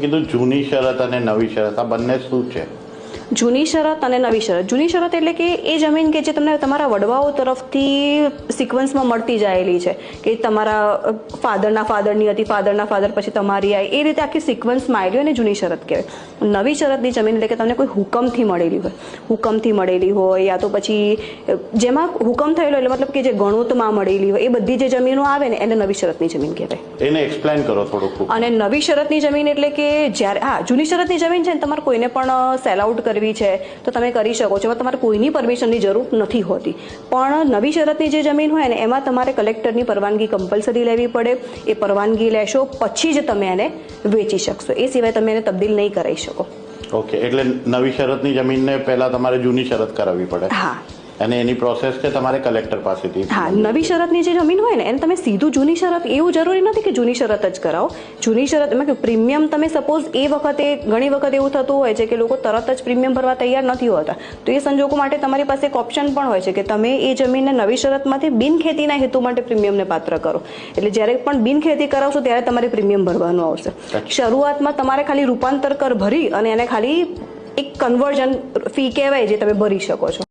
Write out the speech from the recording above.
કીધું જૂની શરત અને નવી શરત આ બંને શું છે? જૂની શરત અને નવી શરત. જૂની શરત એટલે કે એ જમીન કે જે તમને તમારા વડવાઓ તરફથી સિક્વન્સમાં મળતી જાયેલી છે, કે તમારા ફાધરની હતી, ફાધરના ફાધર પછી તમારી આવી, એ રીતે આખી સિક્વન્સમાં આવેલી હોય ને જૂની શરત કહેવાય. નવી શરતની જમીન એટલે કે તમને કોઈ હુકમથી મળેલી હોય યા તો પછી જેમાં હુકમ થયેલો એટલે મતલબ કે જે ગણોતમાં મળેલી હોય, એ બધી જે જમીનો આવે ને એને નવી શરતની જમીન કહેવાય. એને એક્સપ્લેન કરો થોડુંક. અને નવી શરતની જમીન એટલે કે જ્યારે જૂની શરતની જમીન છે ને તમારે કોઈને પણ સેલ આઉટ કરવી છે તો તમે કરી શકો છો, તમારે કોઈની પરમિશનની જરૂર નથી હોતી. પણ નવી શરતની જે જમીન હોય ને એમાં તમારે કલેક્ટરની પરવાનગી કમ્પલસરી લેવી પડે. એ પરવાનગી લેશો પછી જ તમે એને વેચી શકશો, એ સિવાય તમે એને તબદીલ નહીં કરાવી શકો. ઓકે, એટલે નવી શરતની જમીનને પહેલા તમારે જૂની શરત કરાવવી પડે. હા, અને એની પ્રોસેસ છે તમારે કલેક્ટર પાસેથી. હા, નવી શરતની જે જમીન હોય ને એને તમે સીધું જૂની શરત, એવું જરૂરી નથી કે જૂની શરત જ કરાવો. જૂની શરત એમાં કે પ્રીમિયમ તમે સપોઝ એ વખતે ઘણી વખત એવું થતું હોય છે કે લોકો તરત જ પ્રીમિયમ ભરવા તૈયાર નથી હોતા, તો એ સંજોગો માટે તમારી પાસે એક ઓપ્શન પણ હોય છે કે તમે એ જમીનને નવી શરતમાંથી બિનખેતીના હેતુ માટે પ્રીમિયમને પાત્ર કરો. એટલે જ્યારે પણ બિનખેતી કરાવશો ત્યારે તમારે પ્રીમિયમ ભરવાનું આવશે. શરૂઆતમાં તમારે ખાલી રૂપાંતર કર ભરી અને એને ખાલી એક કન્વર્ઝન ફી કહેવાય જે તમે ભરી શકો છો.